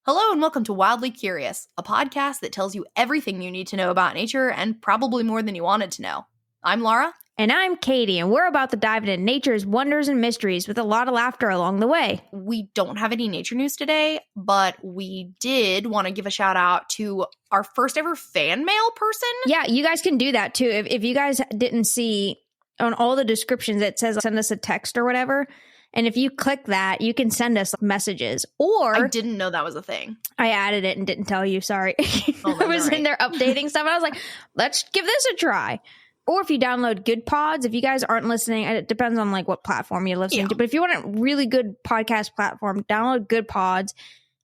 Hello and welcome to Wildly Curious, a podcast that tells you everything you need to know about nature and probably more than you wanted to know. I'm Laura. And I'm Katy, and we're about to dive into nature's wonders and mysteries with a lot of laughter along the way. We don't have any nature news today, but we did want to give a shout out to our first ever fan mail person. Yeah, you guys can do that too. If you guys didn't see on all the descriptions, it says send us a text or whatever. And if you click that, you can send us messages. Or I didn't know that was a thing. I added it and didn't tell you. Sorry. Oh, I was in there updating stuff. And I was like, let's give this a try. Or if you download Good Pods, if you guys aren't listening, it depends on like what platform you're listening to. But if you want a really good podcast platform, download Good Pods.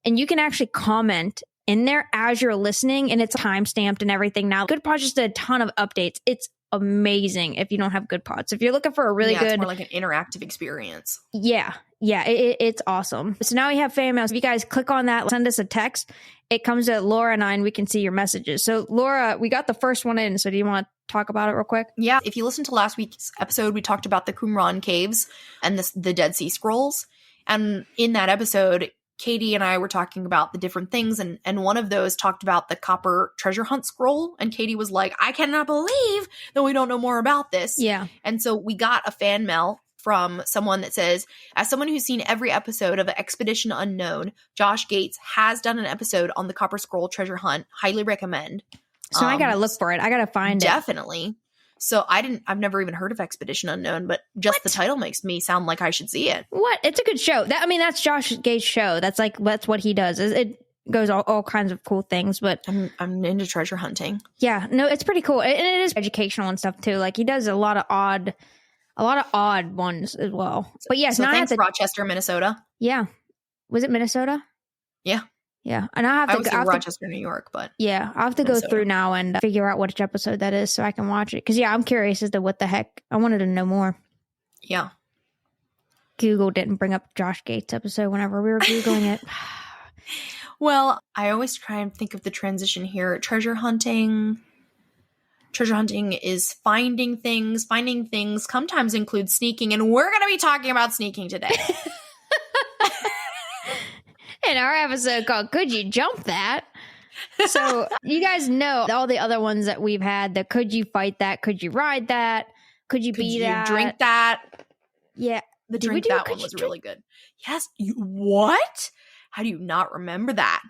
And you can actually comment in there as you're listening. And it's time-stamped and everything now. Good Pods just did a ton of updates. It's amazing if you don't have Good Pods. If you're looking for a really good, it's more like an interactive experience. It's awesome. So now we have fan mails. If you guys click on that, send us a text. It comes to Laura and I, and we can see your messages. So Laura, we got the first one in. So do you want to talk about it real quick? Yeah. If you listen to last week's episode, we talked about the Qumran caves and the Dead Sea Scrolls. And in that episode, Katy and I were talking about the different things, and one of those talked about the copper treasure hunt scroll, and Katy was like, I cannot believe that we don't know more about this. Yeah. And so we got a fan mail from someone that says, as someone who's seen every episode of Expedition Unknown, Josh Gates has done an episode on the copper scroll treasure hunt. Highly recommend. So I gotta look for it. I gotta find it. Definitely. So I've never even heard of Expedition Unknown, but just the title makes me sound like I should see it. What? It's a good show. That's Josh Gates' show. That's what he does. It goes all kinds of cool things, but I'm into treasure hunting. Yeah, no, it's pretty cool. And it is educational and stuff too. Like he does a lot of odd ones as well. But yes, so thanks, Rochester, Minnesota. Yeah. Was it Minnesota? Yeah. Yeah. And I was in Rochester, New York, but yeah, I'll have to go through now and figure out which episode that is so I can watch it. Because yeah, I'm curious as to what the heck. I wanted to know more. Yeah. Google didn't bring up Josh Gates episode whenever we were Googling it. Well, I always try and think of the transition here. Treasure hunting is finding things. Finding things sometimes includes sneaking, and we're going to be talking about sneaking today. In our episode called Could You Jump That? So you guys know all the other ones that we've had. The Could You Fight That? Could You Ride That? Could You Be That? Drink That? Yeah. The Drink That one was really good. Yes. What? How do you not remember that?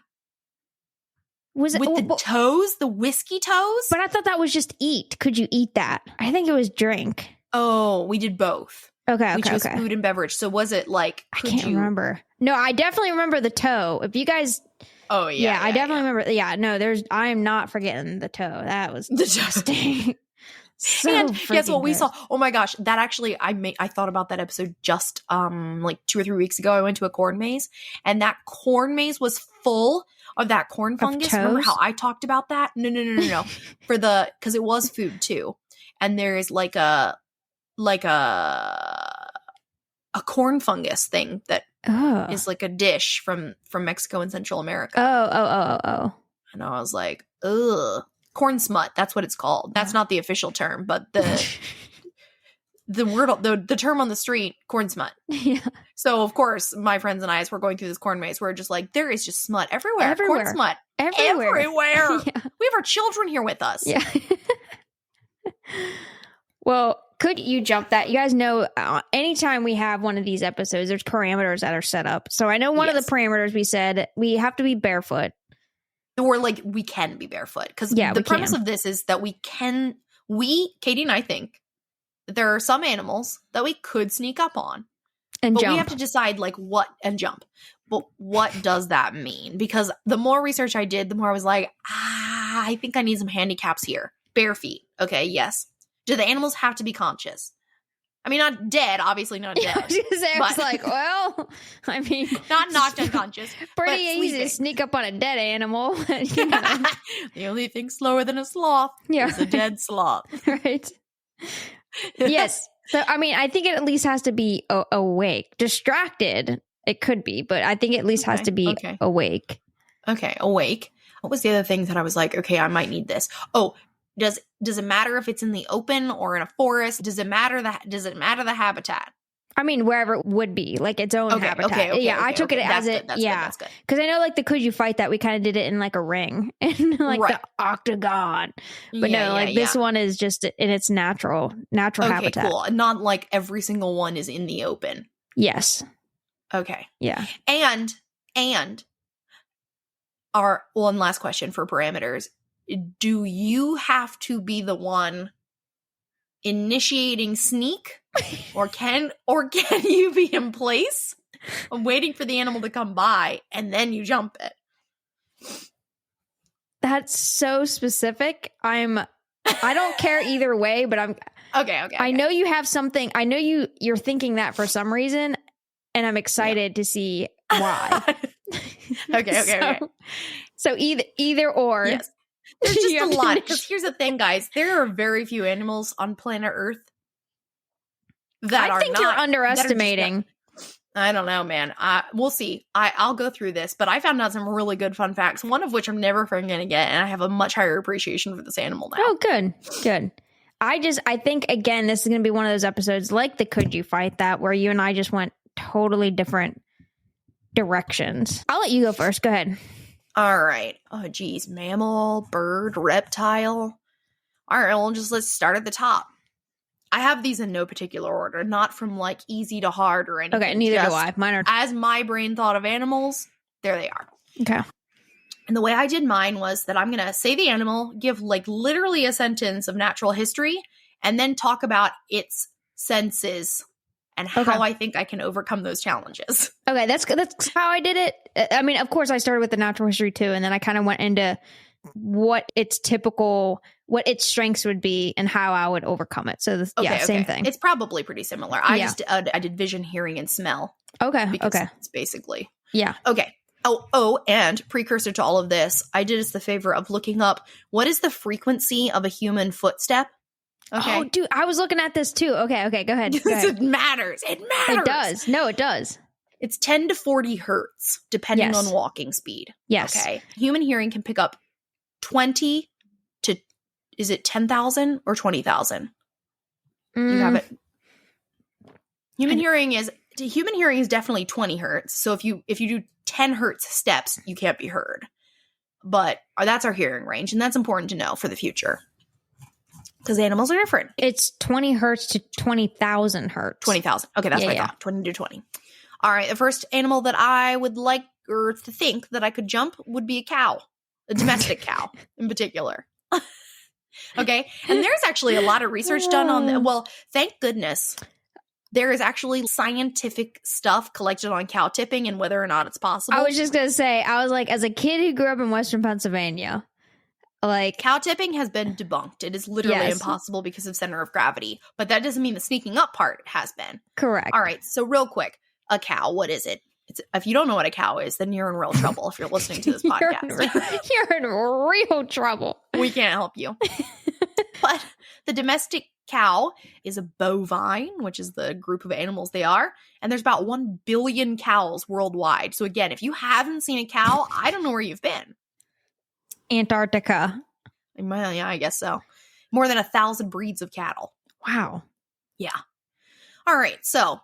Was it with the toes, the whiskey toes? But I thought that was just eat. Could you eat that? I think it was drink. Oh, we did both. Okay. We chose food and beverage. So was it like? I can't remember. No, I definitely remember the toe. If you guys. Oh yeah. I definitely remember. Yeah, no, I am not forgetting the toe. That was disgusting. And guess what we saw? Oh my gosh, that actually I thought about that episode just like 2 or 3 weeks ago. I went to a corn maze, and that corn maze was full of that corn fungus. Remember how I talked about that? No. Because it was food too, and there is like a corn fungus thing that is like a dish from Mexico and Central America. Oh. And I was like, ugh. Corn smut, that's what it's called. That's not the official term, but the term on the street, corn smut. Yeah. So of course, my friends and I, as we're going through this corn maze, we're just like, there is just smut everywhere. Corn smut everywhere. Yeah. We have our children here with us. Yeah. Well, could you jump that? You guys know, anytime we have one of these episodes, there's parameters that are set up. So I know one of the parameters we said we have to be barefoot. Or like we can be barefoot, because the premise of this is that Katy and I think that there are some animals that we could sneak up on and but jump. We have to decide and jump. But what does that mean? Because the more research I did, the more I was like, I think I need some handicaps here. Bare feet. Okay. Yes. Do the animals have to be conscious? I mean, not dead, obviously not dead. I was gonna say, I was like, well, I mean, not knocked unconscious. Pretty easy to sneak up on a dead animal. You know. The only thing slower than a sloth is a dead sloth. Right. Yes. So, I mean, I think it at least has to be awake. Distracted, it could be, but I think it at least has to be awake. Okay, awake. What was the other thing that I was like, okay, I might need this? Oh, does it matter if it's in the open or in a forest? Does it matter the habitat? I mean, wherever it would be, like its own habitat. I took it as it. That's good. Because I know, like the could you fight that we kind of did it in like a ring, in like the octagon. But this one is just in its natural habitat. Cool. Not like every single one is in the open. Yes. Okay. Yeah. And our one last question for parameters: do you have to be the one initiating sneak, or can you be in place waiting for the animal to come by and then you jump it? That's so specific. I don't care either way, but I'm okay. I know you have something. I know you're thinking that for some reason, and I'm excited to see why. Okay. So either or. Yes. There's just a lot. Because here's the thing, guys. There are very few animals on planet Earth that I think you're underestimating. I don't know, man. We'll see. I'll go through this, but I found out some really good fun facts, one of which I'm never going to get, and I have a much higher appreciation for this animal now. Oh, good. I think, again, this is going to be one of those episodes like the Could You Fight That, where you and I just went totally different directions. I'll let you go first. Go ahead. All right. Oh, geez. Mammal, bird, reptile. All right. Well, let's start at the top. I have these in no particular order, not from like easy to hard or anything. Okay, neither do I. Mine are. As my brain thought of animals, there they are. Okay. And the way I did mine was that I'm going to say the animal, give like literally a sentence of natural history, and then talk about its senses and how I think I can overcome those challenges. Okay, that's how I did it. I mean, of course, I started with the natural history too, and then I kind of went into what its strengths would be and how I would overcome it. So, same thing. It's probably pretty similar. I did vision, hearing, and smell. Okay. It's basically. Yeah. Okay. Oh, and precursor to all of this, I did us the favor of looking up what is the frequency of a human footstep. Okay. Oh, dude, I was looking at this too. Okay, go ahead. It matters. It does. No, it does. It's 10 to 40 hertz, depending on walking speed. Yes. Okay. Human hearing can pick up 20 to, is it 10,000 or 20,000? You have it. Human hearing is definitely 20 hertz. So if you do 10 hertz steps, you can't be heard. But that's our hearing range, and that's important to know for the future. Because animals are different. It's 20 hertz to 20,000 hertz. 20,000. Okay, that's what I thought. 20 to 20. All right, the first animal that I would like or to think that I could jump would be a cow. A domestic cow in particular. Okay, and there's actually a lot of research done on that. Well, thank goodness. There is actually scientific stuff collected on cow tipping and whether or not it's possible. I was just going to say, I was like, as a kid who grew up in Western Pennsylvania, like cow tipping has been debunked. It is literally impossible because of center of gravity. But that doesn't mean the sneaking up part has been. Correct. All right. So real quick, a cow, what is it? If you don't know what a cow is, then you're in real trouble if you're listening to this podcast. You're in real trouble. We can't help you. But the domestic cow is a bovine, which is the group of animals they are. And there's about 1 billion cows worldwide. So again, if you haven't seen a cow, I don't know where you've been. Antarctica. Well, yeah, I guess so. More than 1,000 breeds of cattle. Wow. Yeah. All right. So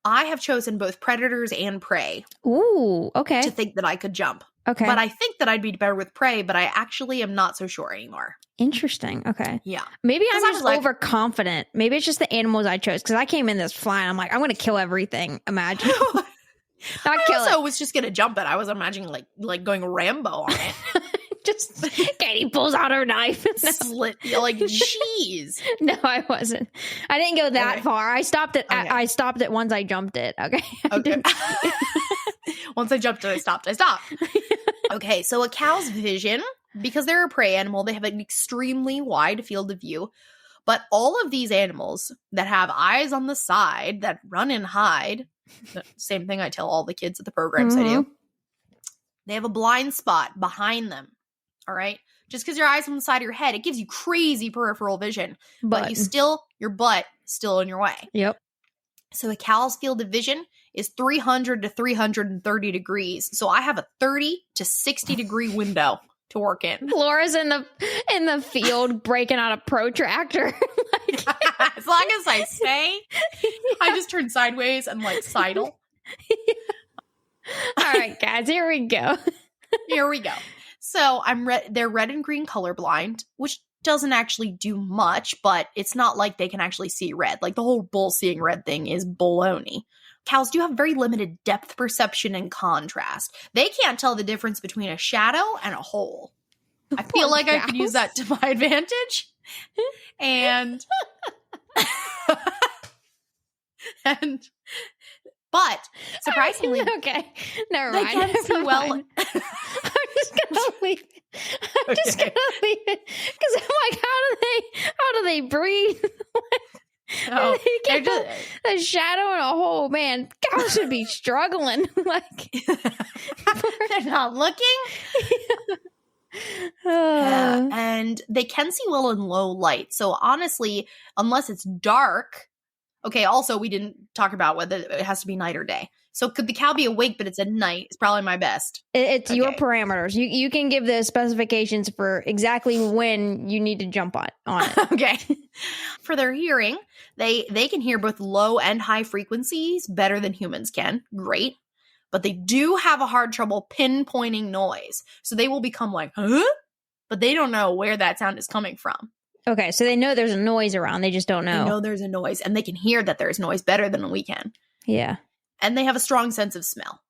I have chosen both predators and prey. Ooh, okay. To think that I could jump. Okay. But I think that I'd be better with prey, but I actually am not so sure anymore. Interesting. Okay. Yeah. Maybe I'm just overconfident. Maybe it's just the animals I chose because I came in this flying. I'm like, I'm going to kill everything. Imagine. I also was just going to jump it. I was imagining like going Rambo on it. Just Katy pulls out her knife. Slit. You're like, jeez. No, I wasn't. I didn't go that far. I stopped it. Okay. I stopped it once I jumped it. Okay. Okay. Once I jumped it, I stopped. Okay. So a cow's vision, because they're a prey animal, they have an extremely wide field of view. But all of these animals that have eyes on the side, that run and hide, same thing I tell all the kids at the programs I do, they have a blind spot behind them. All right. Just because your eyes on the side of your head, it gives you crazy peripheral vision, but your butt still in your way. Yep. So a cow's field of vision is 300 to 330 degrees. So I have a 30 to 60 degree window to work in. Laura's in the field breaking out a protractor. As long as I stay, I just turn sideways and like sidle. All right, guys, here we go. Here we go. So they're red and green colorblind, which doesn't actually do much, but it's not like they can actually see red. Like the whole bull seeing red thing is baloney. Cows do have very limited depth perception and contrast. They can't tell the difference between a shadow and a hole. I feel like I could use that to my advantage. And but surprisingly, okay, never mind. They can see well. I'm just gonna leave it. I'm just gonna leave it because I'm like, how do they breathe? Oh, they get a shadow and a hole. Man, cows should be struggling. Like they're not looking. And they can see well in low light. So honestly, unless it's dark. Okay, also, we didn't talk about whether it has to be night or day. So could the cow be awake, but it's at night? It's probably my best. It's your parameters. You can give the specifications for exactly when you need to jump on it. Okay. For their hearing, they can hear both low and high frequencies better than humans can. Great. But they do have a hard trouble pinpointing noise. So they will become like, huh? But they don't know where that sound is coming from. Okay, so they know there's a noise around. They just don't know. They know there's a noise, and they can hear that there's noise better than we can. Yeah. And they have a strong sense of smell.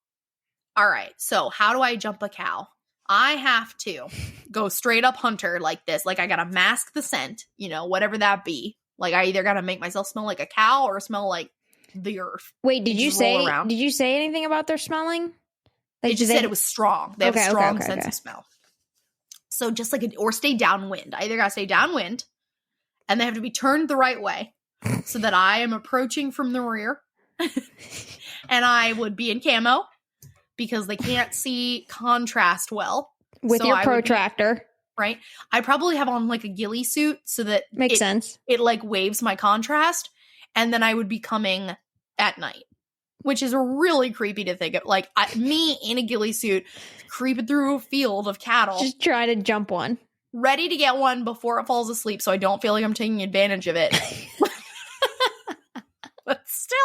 All right, so how do I jump a cow? I have to go straight up hunter like this. Like, I gotta mask the scent, whatever that be. Like, I either gotta make myself smell like a cow or smell like the earth. Wait, did you say anything about their smelling? They just said it was strong. They have a strong sense of smell. So just like, or stay downwind. I either gotta stay downwind, and they have to be turned the right way so that I am approaching from the rear. And I would be in camo because they can't see contrast well. With your protractor. Right? I probably have on like a ghillie suit so that makes sense. It like waves my contrast, and then I would be coming at night. Which is really creepy to think of. Like, me in a ghillie suit creeping through a field of cattle. Just try to jump one. Ready to get one before it falls asleep so I don't feel like I'm taking advantage of it. But still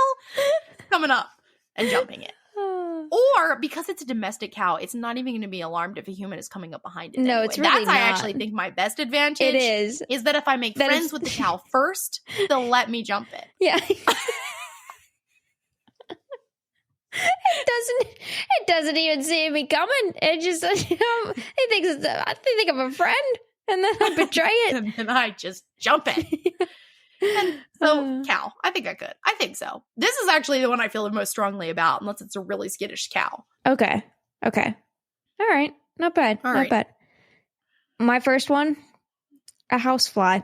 coming up and jumping it. Or, because it's a domestic cow, it's not even going to be alarmed if a human is coming up behind it. No, anyway. it's really not. I actually think my best advantage it is that if I make friends with the cow first, they'll let me jump it. Yeah. It doesn't even see me coming. It just, I think I'm a friend, and then I betray it. And then I just jump it. And so, cow. I think I could. I think so. This is actually the one I feel the most strongly about, unless it's a really skittish cow. Okay. All right. Not bad. Not bad. My first one, a housefly.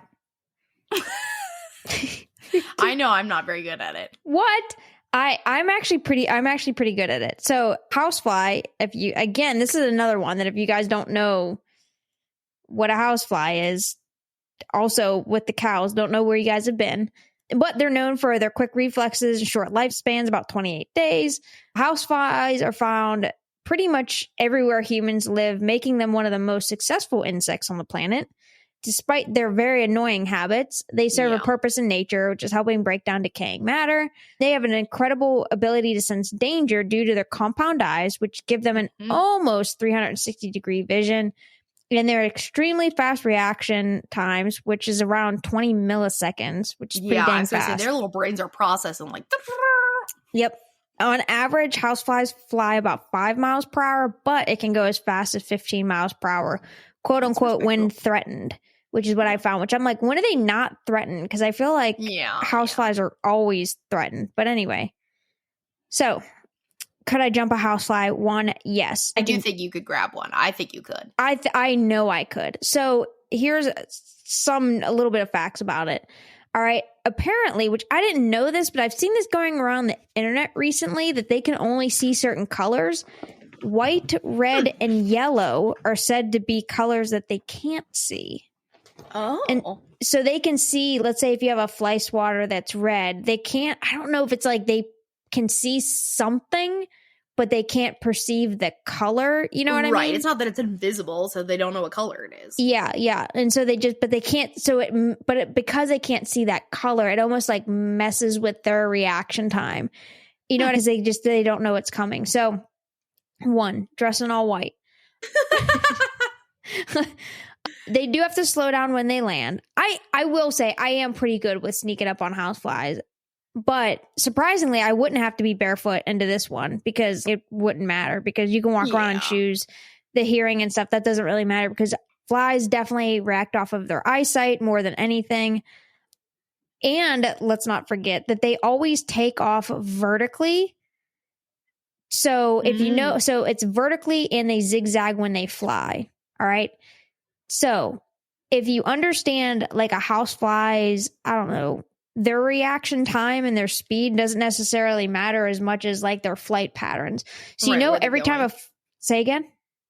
I know I'm not very good at it. What? I'm actually pretty good at it. So housefly, this is another one that if you guys don't know what a housefly is, also with the cows, don't know where you guys have been, but they're known for their quick reflexes and short lifespans, about 28 days. Houseflies are found pretty much everywhere humans live, making them one of the most successful insects on the planet. Despite their very annoying habits, they serve a purpose in nature, which is helping break down decaying matter. They have an incredible ability to sense danger due to their compound eyes, which give them an almost 360-degree vision. And their extremely fast reaction times, which is around 20 milliseconds, which is pretty dang fast. Say, their little brains are processing like... Yep. On average, houseflies fly about 5 miles per hour, but it can go as fast as 15 miles per hour, quote unquote, when threatened. Which is what I found, which I'm like, when are they not threatened? Because I feel like houseflies are always threatened. But anyway, so could I jump a housefly? One, yes. I do think you could grab one. I think you could. I know I could. So here's a little bit of facts about it. All right. Apparently, which I didn't know this, but I've seen this going around the internet recently, that they can only see certain colors. White, red, and yellow are said to be colors that they can't see. Oh. And so they can see, let's say if you have a fly swatter that's red, they can't, I don't know if it's like they can see something, but they can't perceive the color. You know what I mean? Right. It's not that it's invisible, so they don't know what color it is. Yeah. And so they can't, because they can't see that color, it almost like messes with their reaction time. You know what I mean? They don't know what's coming. So 1, dress in all white. They do have to slow down when they land. I will say I am pretty good with sneaking up on houseflies, but surprisingly, I wouldn't have to be barefoot into this one because it wouldn't matter, because you can walk around in shoes. The hearing and stuff, that doesn't really matter, because flies definitely react off of their eyesight more than anything. And let's not forget that they always take off vertically. So if you know, so it's vertically and they zigzag when they fly. All right. So if you understand like a housefly's, I don't know, their reaction time and their speed doesn't necessarily matter as much as like their flight patterns. So you know every time say again?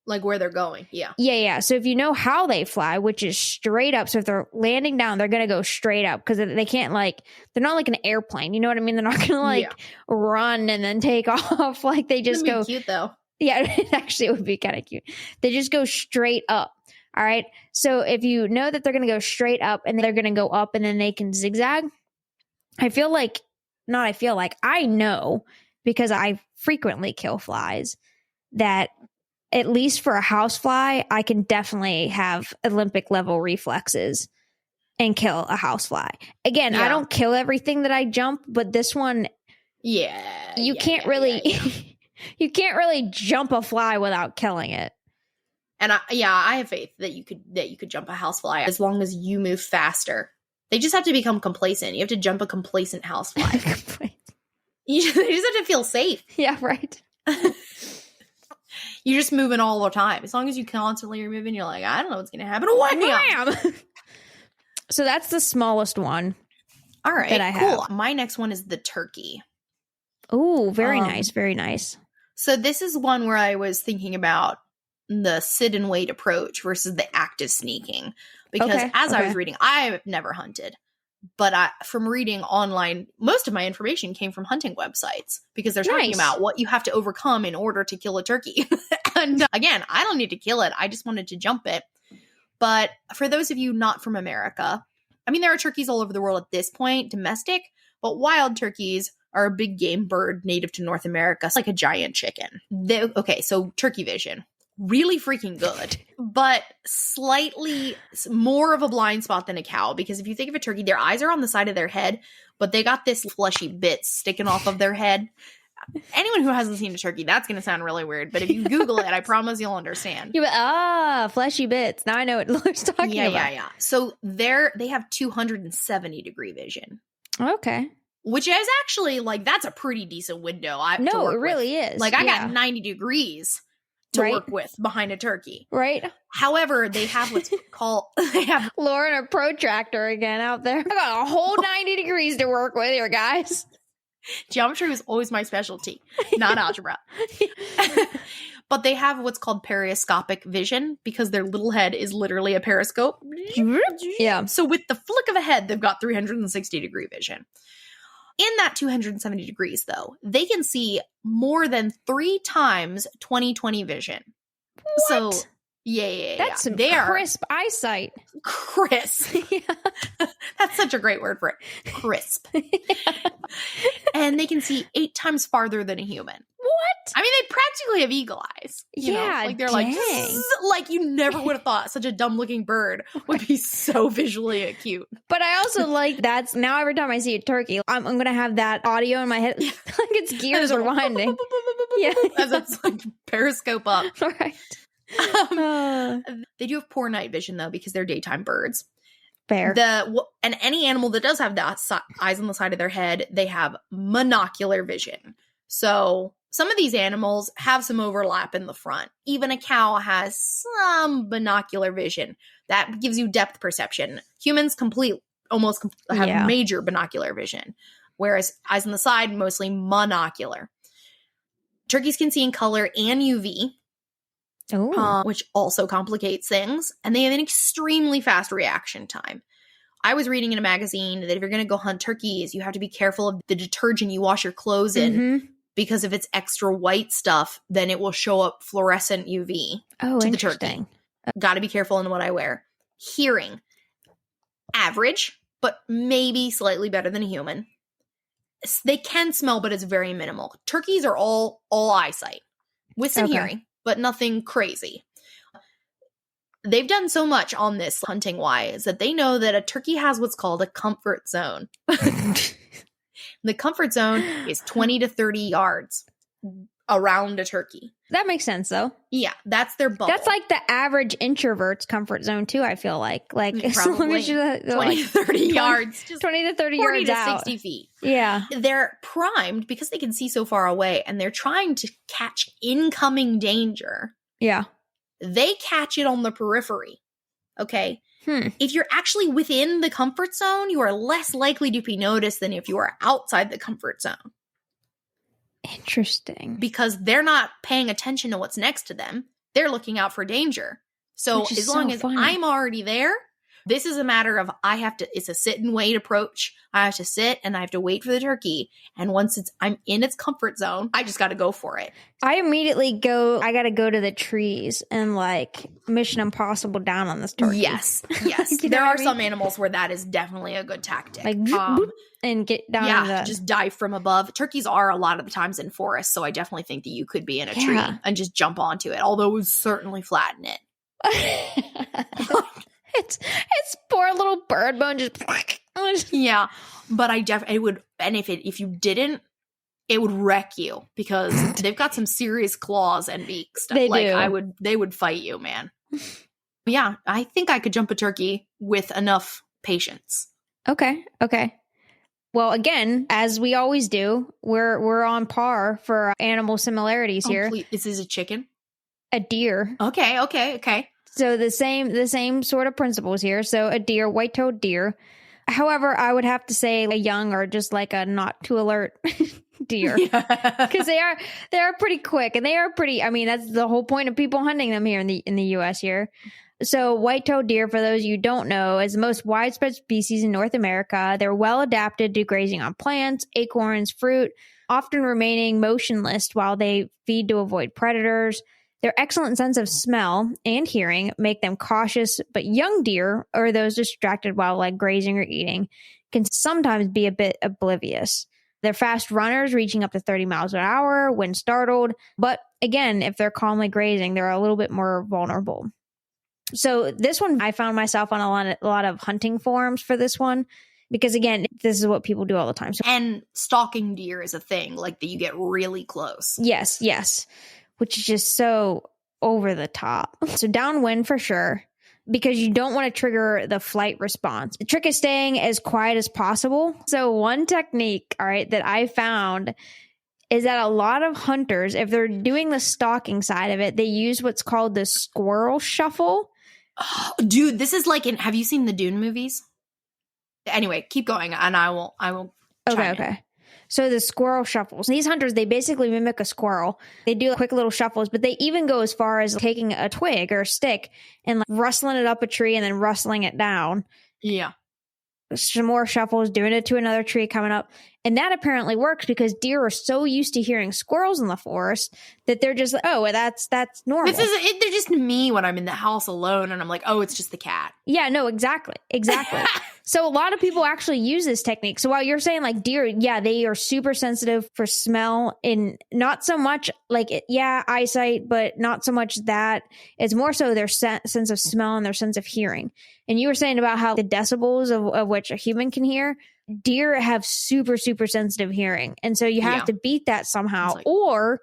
Like where they're going. Yeah. Yeah. So if you know how they fly, which is straight up. So if they're landing down, they're going to go straight up, because they can't they're not like an airplane. You know what I mean? They're not going to run and then take off. Like they just go. Cute though. Yeah, actually, it would be kind of cute. They just go straight up. All right. So if you know that they're going to go straight up and they're going to go up and then they can zigzag, I know, because I frequently kill flies, that at least for a housefly, I can definitely have Olympic level reflexes and kill a housefly. Again, I don't kill everything that I jump, but this one, you can't really jump a fly without killing it. And I have faith that you could jump a housefly as long as you move faster. They just have to become complacent. You have to jump a complacent housefly. They just have to feel safe. Yeah, right. You're just moving all the time. As long as you constantly are moving, you're like, I don't know what's going to happen. Wham! So that's the smallest one. All right, that I have. My next one is the turkey. Oh, very nice. Very nice. So this is one where I was thinking about the sit and wait approach versus the active sneaking. Because I was reading, I've never hunted. But from reading online, most of my information came from hunting websites, because they're talking about what you have to overcome in order to kill a turkey. And again, I don't need to kill it. I just wanted to jump it. But for those of you not from America, I mean, there are turkeys all over the world at this point, domestic, but wild turkeys are a big game bird native to North America. It's like a giant chicken. So turkey vision. Really freaking good, but slightly more of a blind spot than a cow, because if you think of a turkey, their eyes are on the side of their head, but they got this fleshy bit sticking off of their head. Anyone who hasn't seen a turkey, that's going to sound really weird, but if you Google it, I promise you'll understand. Fleshy bits. Now I know what Laura's talking about. Yeah. So they have 270 degree vision. Okay. Which is actually that's a pretty decent window. No, it really is. I got 90 degrees. To work with behind a turkey. Right. However, they have what's called Lauren, a protractor again out there. I got a whole 90 degrees to work with here, guys. Geometry was always my specialty, not algebra. But they have what's called periscopic vision, because their little head is literally a periscope. Yeah. So with the flick of a head, they've got 360 degree vision. In that 270 degrees, though, they can see more than 3 times 20/20 vision. What? So, yeah. That's some crisp eyesight. Crisp. That's such a great word for it. Crisp. And they can see 8 times farther than a human. What? I mean, they practically have eagle eyes. You know? They're like you never would have thought such a dumb looking bird would be so visually acute. But I also like that now every time I see a turkey, I'm going to have that audio in my head. Like its gears are winding. As it's periscope up. All right. They do have poor night vision, though, because they're daytime birds. Fair. And any animal that does have the eyes on the side of their head, they have monocular vision. So some of these animals have some overlap in the front. Even a cow has some binocular vision. That gives you depth perception. Humans have major binocular vision, whereas eyes on the side, mostly monocular. Turkeys can see in color and UV. Which also complicates things. And they have an extremely fast reaction time. I was reading in a magazine that if you're going to go hunt turkeys, you have to be careful of the detergent you wash your clothes in. because if it's extra white stuff, then it will show up fluorescent UV to the turkey. Got to be careful in what I wear. Hearing, average, but maybe slightly better than a human. They can smell, but it's very minimal. Turkeys are all eyesight with some hearing, but nothing crazy. They've done so much on this hunting wise that they know that a turkey has what's called a comfort zone. The comfort zone is 20 to 30 yards around a turkey. That makes sense, though. Yeah, that's their bubble. That's like the average introvert's comfort zone, too, I feel like. As long as you 20 to 30 yards. Just 20 to 30 yards out. 40 to 60 feet. Yeah. They're primed because they can see so far away, and they're trying to catch incoming danger. Yeah. They catch it on the periphery. Okay? If you're actually within the comfort zone, you are less likely to be noticed than if you are outside the comfort zone. Interesting. Because they're not paying attention to what's next to them. They're looking out for danger. So as long as I'm already there, this is a matter of it's a sit and wait approach. I have to sit and I have to wait for the turkey. And once I'm in its comfort zone, I just got to go for it. I immediately I got to go to the trees and like Mission Impossible down on this turkey. Yes. There are some animals where that is definitely a good tactic. Like, boop, and get down. Yeah, just dive from above. Turkeys are a lot of the times in forests. So I definitely think that you could be in a tree and just jump onto it. Although it would certainly flatten it. It's poor little bird bone just yeah, but it would, and if you didn't, it would wreck you because they've got some serious claws and beaks. They do. They would fight you, man. Yeah, I think I could jump a turkey with enough patience. Okay. Well, again, as we always do, we're on par for animal similarities here. Please. This is a chicken? A deer. Okay. So the same sort of principles here. So a deer, white-tailed deer. However, I would have to say a young or just like a not too alert deer, because they are pretty quick and they are pretty. I mean, that's the whole point of people hunting them here in the U.S. here. So white-tailed deer, for those you don't know, is the most widespread species in North America. They're well adapted to grazing on plants, acorns, fruit, often remaining motionless while they feed to avoid predators. Their excellent sense of smell and hearing make them cautious, but young deer, or those distracted while like grazing or eating, can sometimes be a bit oblivious. They're fast runners, reaching up to 30 miles an hour when startled. But again, if they're calmly grazing, they're a little bit more vulnerable. So this one, I found myself on a lot of hunting forums for this one. Because again, this is what people do all the time. And stalking deer is a thing, like that you get really close. Yes. Which is just so over the top. So downwind for sure, because you don't want to trigger the flight response. The trick is staying as quiet as possible. So one technique, all right, that I found is that a lot of hunters, if they're doing the stalking side of it, they use what's called the squirrel shuffle. Oh, dude, this is like have you seen the Dune movies? Anyway, keep going and I will chime in. So the squirrel shuffles. These hunters, they basically mimic a squirrel. They do quick little shuffles, but they even go as far as taking a twig or a stick and like rustling it up a tree and then rustling it down. Yeah. Some more shuffles, doing it to another tree coming up. And that apparently works because deer are so used to hearing squirrels in the forest that they're just like, oh, that's normal. They're just me when I'm in the house alone and I'm like, oh, it's just the cat. Yeah, no, exactly. So a lot of people actually use this technique. So while you're saying like deer, yeah, they are super sensitive for smell and not so much like, eyesight, but not so much that. It's more so their sense of smell and their sense of hearing. And you were saying about how the decibels of which a human can hear, deer have super, super sensitive hearing. And so you have to beat that somehow, or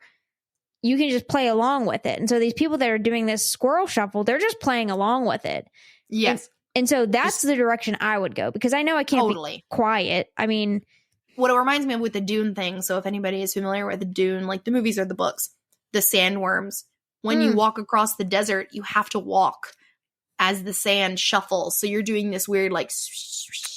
you can just play along with it. And so these people that are doing this squirrel shuffle, they're just playing along with it. Yes. And so that's the direction I would go because I know I can't be quiet. I mean, what it reminds me of with the Dune thing. So if anybody is familiar with the Dune, like the movies or the books, the sandworms, when you walk across the desert, you have to walk as the sand shuffles. So you're doing this weird like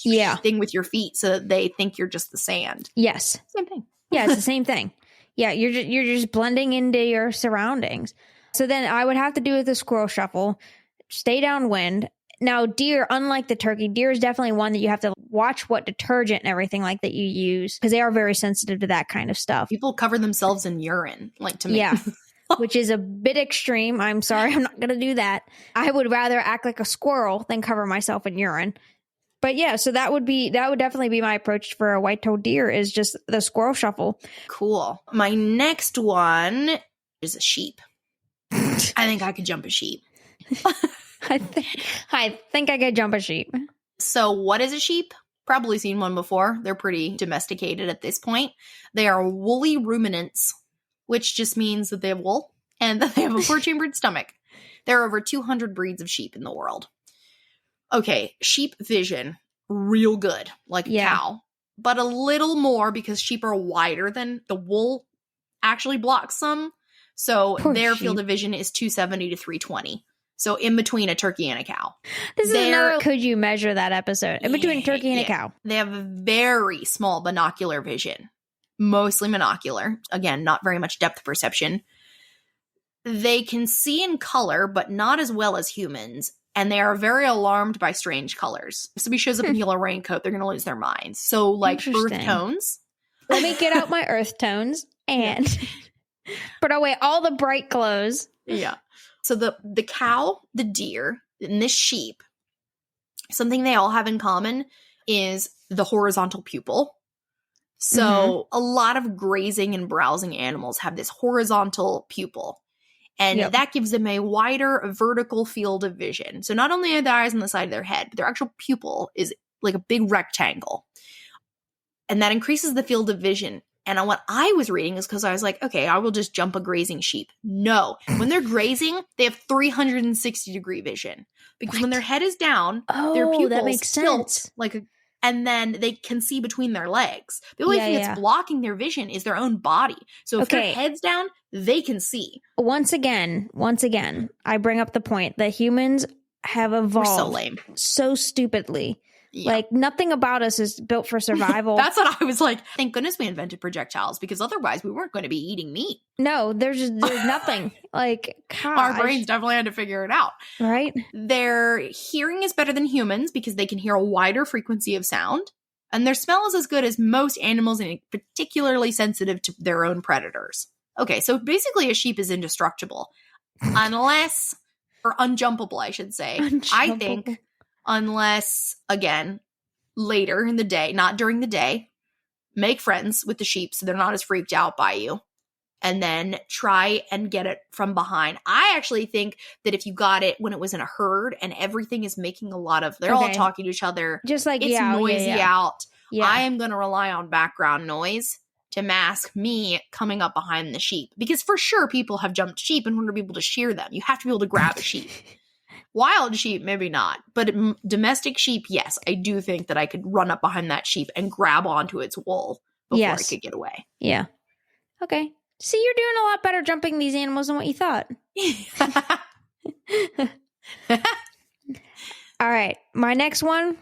thing with your feet so that they think you're just the sand. Yes. Same thing. Yeah, it's the same thing. Yeah, you're just blending into your surroundings. So then I would have to do with the squirrel shuffle, stay downwind. Now, deer, unlike the turkey, deer is definitely one that you have to watch what detergent and everything like that you use because they are very sensitive to that kind of stuff. People cover themselves in urine, like to make. Yeah, which is a bit extreme. I'm sorry, I'm not going to do that. I would rather act like a squirrel than cover myself in urine. But yeah, so that would definitely be my approach for a white-tailed deer is just the squirrel shuffle. Cool. My next one is a sheep. I think I could jump a sheep. I think I could jump a sheep. So what is a sheep? Probably seen one before. They're pretty domesticated at this point. They are woolly ruminants, which just means that they have wool and that they have a four-chambered stomach. There are over 200 breeds of sheep in the world. Okay, sheep vision, real good, like a cow, but a little more because sheep are wider than the wool actually blocks some. So their field of vision is 270 to 320. So in between a turkey and a cow. This is another could you measure that episode? In between a turkey and a cow. They have a very small binocular vision. Mostly monocular. Again, not very much depth perception. They can see in color, but not as well as humans. And they are very alarmed by strange colors. If somebody shows up in a yellow raincoat, they're going to lose their minds. So like earth tones. Let me get out my earth tones and put away all the bright clothes. Yeah. So the cow, the deer, and this sheep, something they all have in common is the horizontal pupil. So a lot of grazing and browsing animals have this horizontal pupil. And that gives them a wider vertical field of vision. So not only are their eyes on the side of their head, but their actual pupil is like a big rectangle. And that increases the field of vision. And what I was reading is because I was like, okay, I will just jump a grazing sheep. No. When they're grazing, they have 360-degree vision. Because when their head is down, their pupils that makes sense. And then they can see between their legs. The only thing that's blocking their vision is their own body. So if their head's down, they can see. Once again, I bring up the point that humans have evolved so lame. So stupidly. Yeah. Like nothing about us is built for survival. That's what I was like. Thank goodness we invented projectiles because otherwise we weren't going to be eating meat. No, there's nothing. Like, gosh. Our brains definitely had to figure it out. Right? Their hearing is better than humans because they can hear a wider frequency of sound. And their smell is as good as most animals and particularly sensitive to their own predators. Okay, so basically a sheep is indestructible. Unless, or unjumpable, I should say. I think, unless, again, later in the day, not during the day, make friends with the sheep so they're not as freaked out by you. And then try and get it from behind. I actually think that if you got it when it was in a herd and everything is making a lot of, they're all talking to each other. Just like, it's noisy out. Yeah. I am going to rely on background noise to mask me coming up behind the sheep. Because for sure people have jumped sheep in order to be able to shear them. You have to be able to grab a sheep. Wild sheep, maybe not. But domestic sheep, yes. I do think that I could run up behind that sheep and grab onto its wool before I could get away. Yeah. Okay. See, you're doing a lot better jumping these animals than what you thought. All right. My next one,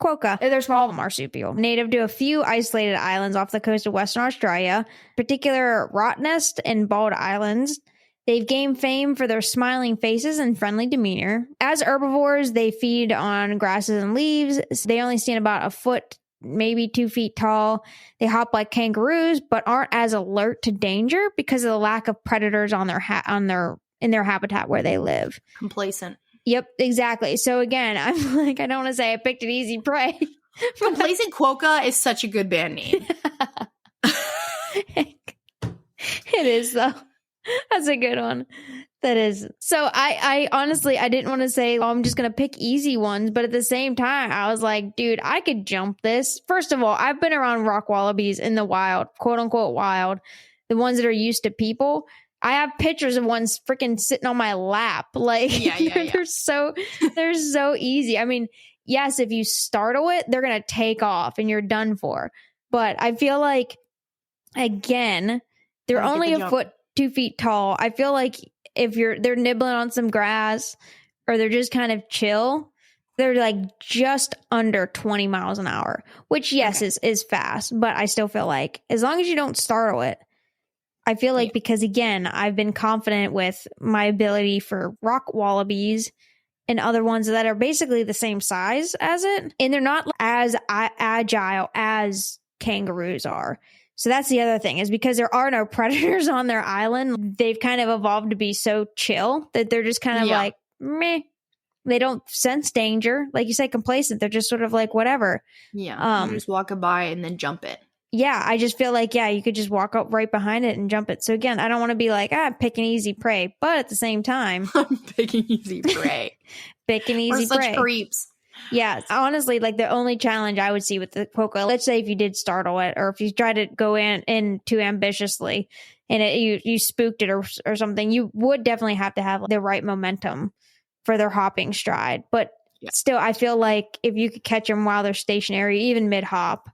quokka. They're small marsupial, native to a few isolated islands off the coast of Western Australia, particular Rottnest and Bald Islands. They've gained fame for their smiling faces and friendly demeanor. As herbivores, they feed on grasses and leaves. They only stand about a foot, maybe 2 feet tall. They hop like kangaroos, but aren't as alert to danger because of the lack of predators on in their habitat where they live. Complacent. Yep, exactly. So again, I'm like, I don't want to say I picked an easy prey. Complacent quokka is such a good band name. It is though. That's a good one. That is. So I honestly, I didn't want to say, oh, I'm just going to pick easy ones. But at the same time, I was like, dude, I could jump this. First of all, I've been around rock wallabies in the wild, quote unquote wild, the ones that are used to people. I have pictures of ones freaking sitting on my lap. Like they're so easy. I mean, yes, if you startle it, they're going to take off and you're done for. But I feel like, again, they're only a foot, 2 feet tall. I feel like if they're nibbling on some grass or they're just kind of chill, they're like just under 20 miles an hour, which is fast, but I still feel like as long as you don't startle it, I feel like because again, I've been confident with my ability for rock wallabies and other ones that are basically the same size as it. And they're not as agile as kangaroos are. So that's the other thing, is because there are no predators on their island, they've kind of evolved to be so chill that they're just kind of like, meh. They don't sense danger. Like you say, complacent. They're just sort of like, whatever. Yeah. You're just walking by and then jump it. Yeah. I just feel like, you could just walk up right behind it and jump it. So again, I don't want to be like, picking easy prey. But at the same time. I'm picking easy prey. Picking easy We're prey. such creeps. Yeah. Honestly, like the only challenge I would see with the quokka, let's say if you did startle it, or if you try to go in too ambitiously and you spooked it or something, you would definitely have to have the right momentum for their hopping stride. But still, I feel like if you could catch them while they're stationary, even mid hop,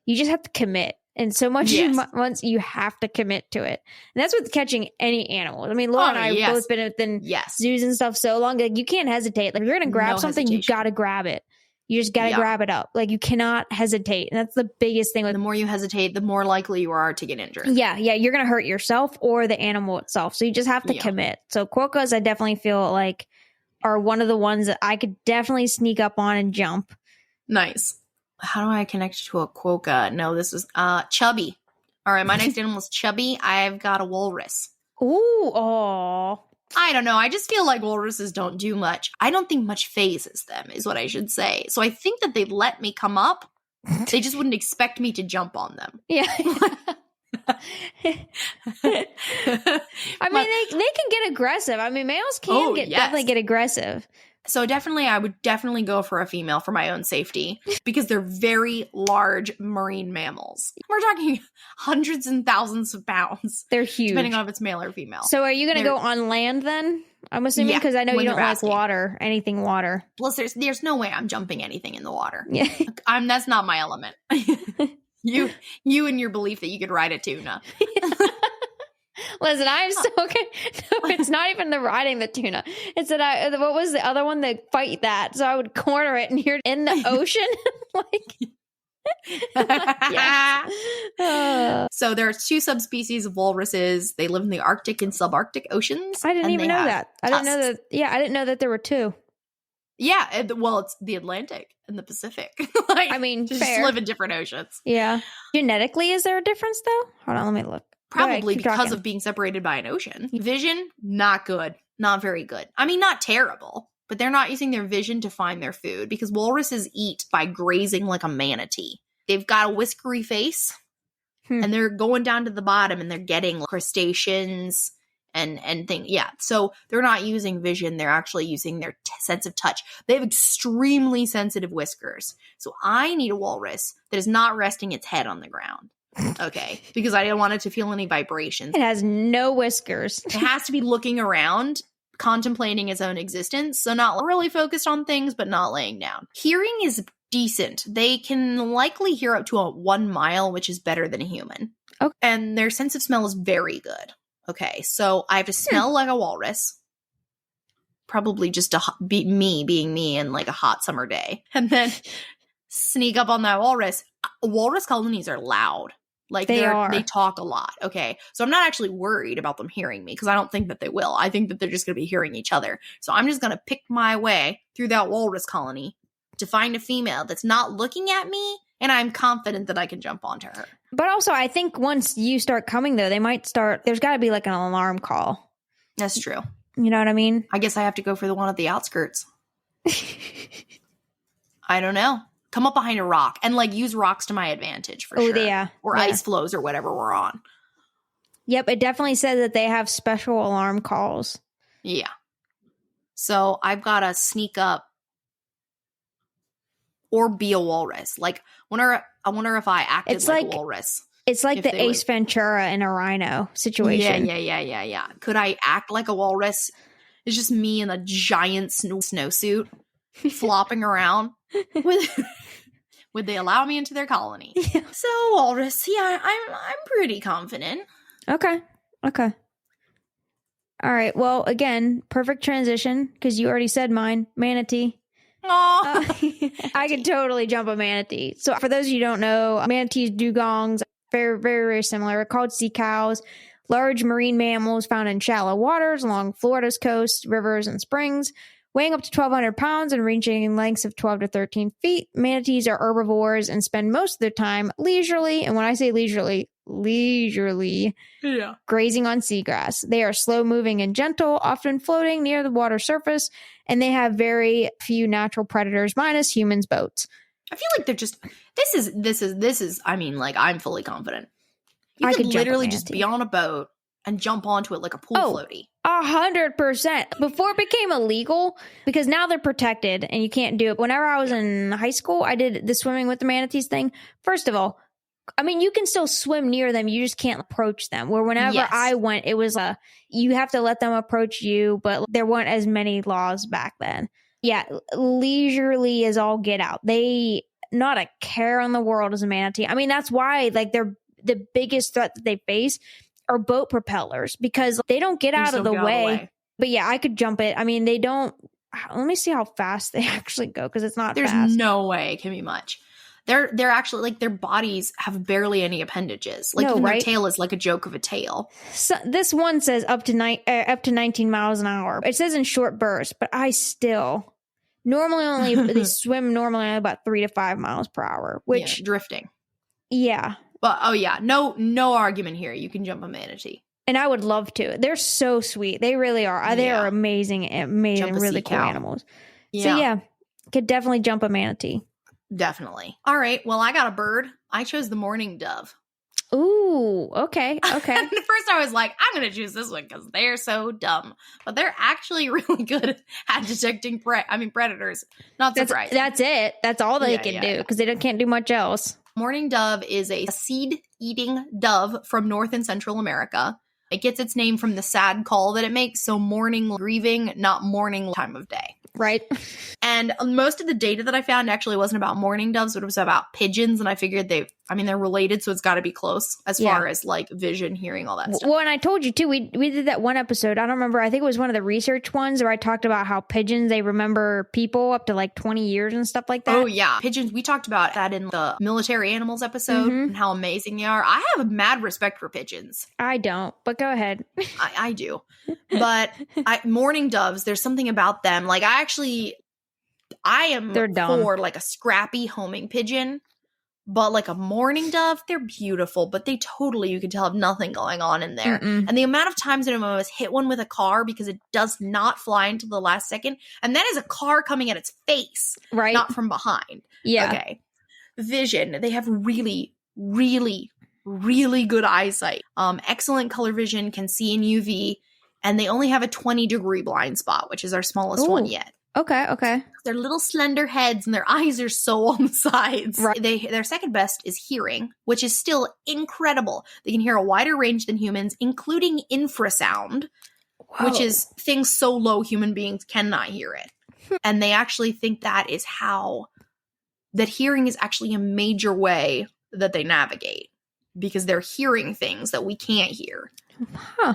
you just have to commit. And so much once you have to commit to it. And that's with catching any animal. I mean, Laura and I have both been within zoos and stuff so long. Like, you can't hesitate. Like, if you're going to grab something, you got to grab it. You just got to grab it up. Like, you cannot hesitate. And that's the biggest thing. The more you hesitate, the more likely you are to get injured. Yeah. You're going to hurt yourself or the animal itself. So you just have to commit. So quokkas, I definitely feel like, are one of the ones that I could definitely sneak up on and jump. Nice. How do I connect to a quokka? No, this is chubby. All right, my next animal is chubby. I've got a walrus. Ooh, aw. I don't know. I just feel like walruses don't do much. I don't think much phases them, is what I should say. So I think that they'd let me come up. They just wouldn't expect me to jump on them. Yeah. I mean, they can get aggressive. I mean, males can definitely get aggressive. So I would definitely go for a female for my own safety, because they're very large marine mammals. We're talking hundreds and thousands of pounds. They're huge. Depending on if it's male or female. So are you going to go on land then? I'm assuming, because I know you don't like water, anything water. Plus, there's no way I'm jumping anything in the water. Yeah. That's not my element. You and your belief that you could ride a tuna. Listen, I'm so okay. No, it's not even the riding the tuna. It's that what was the other one that fight that? So I would corner it and you're in the ocean. So there are two subspecies of walruses. They live in the Arctic and subarctic oceans. I didn't even know that. I didn't know that. Yeah, I didn't know that there were two. Yeah, well, it's the Atlantic and the Pacific. I mean, just live in different oceans. Yeah. Genetically, is there a difference though? Hold on, let me look. Probably because of being separated by an ocean. Vision, not good. Not very good. I mean, not terrible, but they're not using their vision to find their food, because walruses eat by grazing like a manatee. They've got a whiskery face, and they're going down to the bottom and they're getting crustaceans and things. Yeah, so they're not using vision. They're actually using their sense of touch. They have extremely sensitive whiskers. So I need a walrus that is not resting its head on the ground. Okay, because I don't want it to feel any vibrations. It has no whiskers. It has to be looking around, contemplating its own existence. So not really focused on things, but not laying down. Hearing is decent. They can likely hear up to 1 mile, which is better than a human. Okay. And their sense of smell is very good. Okay, so I have to smell like a walrus. Probably just being me in like a hot summer day. And then sneak up on that walrus. Walrus colonies are loud. Like they talk a lot. Okay. So I'm not actually worried about them hearing me, because I don't think that they will. I think that they're just going to be hearing each other. So I'm just going to pick my way through that walrus colony to find a female that's not looking at me. And I'm confident that I can jump onto her. But also, I think once you start coming, though, they might start. There's got to be like an alarm call. That's true. You know what I mean? I guess I have to go for the one at the outskirts. I don't know. Come up behind a rock and like use rocks to my advantage for sure. Yeah. Or ice floes or whatever we're on. Yep. It definitely says that they have special alarm calls. Yeah. So I've got to sneak up or be a walrus. Like, I wonder if I acted like a walrus. It's like the Ace Ventura in a rhino situation. Yeah. Could I act like a walrus? It's just me in a giant snowsuit flopping around. Would they allow me into their colony? Yeah. So walrus, yeah, I'm pretty confident. Okay. All right. Well, again, perfect transition, because you already said mine, manatee. I could totally jump a manatee. So for those of you who don't know, manatees, dugongs, very, very, very similar. They're called sea cows. Large marine mammals found in shallow waters along Florida's coast, rivers, and springs, Weighing up to 1,200 pounds and reaching lengths of 12 to 13 feet, manatees are herbivores and spend most of their time leisurely, and when I say leisurely, grazing on seagrass. They are slow-moving and gentle, often floating near the water surface, and they have very few natural predators, minus humans' boats. I feel like they're just, this is, I mean, like, I'm fully confident. You could literally just be on a boat and jump onto it like a pool floaty. 100%. Before it became illegal, because now they're protected and you can't do it. Whenever I was in high school, I did the swimming with the manatees thing. First of all, I mean, you can still swim near them. You just can't approach them. Where whenever I went, it was you have to let them approach you, but there weren't as many laws back then. Yeah, leisurely as all get out. They, not a care in the world as a manatee. I mean, that's why, like, they're the biggest threat that they face are boat propellers, because they don't get out of the way. But yeah, I could jump it. I mean, they don't. Let me see how fast they actually go, because it's not There's fast. no way it can be much. They're actually, like, their bodies have barely any appendages. Like, even their tail is like a joke of a tail. So this one says up to 19 miles an hour. It says in short bursts, but I still normally they swim normally about 3 to 5 miles per hour, which drifting. Yeah. But no argument here. You can jump a manatee. And I would love to. They're so sweet. They really are. They are amazing, really cool animals. Yeah. So yeah, could definitely jump a manatee. Definitely. All right. Well, I got a bird. I chose the mourning dove. Ooh, okay. At first I was like, I'm going to choose this one because they're so dumb. But they're actually really good at detecting predators. Not surprising. That's it. That's all they can do, because they can't do much else. Mourning dove is a seed-eating dove from North and Central America. It gets its name from the sad call that it makes, so mourning, grieving, not mourning time of day. Right. And most of the data that I found actually wasn't about mourning doves, but it was about pigeons, and I figured they're related, so it's got to be close as far as, like, vision, hearing, all that stuff. Well, and I told you, too, we did that one episode, I don't remember, I think it was one of the research ones where I talked about how pigeons, they remember people up to, like, 20 years and stuff like that. Oh, yeah. Pigeons, we talked about that in the military animals episode, and how amazing they are. I have a mad respect for pigeons. I don't, but go ahead. I do. But mourning doves, there's something about them. Like, I am for, like, a scrappy homing pigeon, but, like, a mourning dove, they're beautiful, but they totally, you can tell, have nothing going on in there. And the amount of times that I've almost hit one with a car because it does not fly until the last second, and that is a car coming at its face, right? Not from behind. Yeah. Okay. Vision, they have really, really, really good eyesight. Excellent color vision, can see in UV, and they only have a 20-degree blind spot, which is our smallest one yet. Okay. Their little slender heads and their eyes are so on the sides. Right. Their second best is hearing, which is still incredible. They can hear a wider range than humans, including infrasound, which is things so low human beings cannot hear it. And they actually think that hearing is actually a major way that they navigate, because they're hearing things that we can't hear. Huh.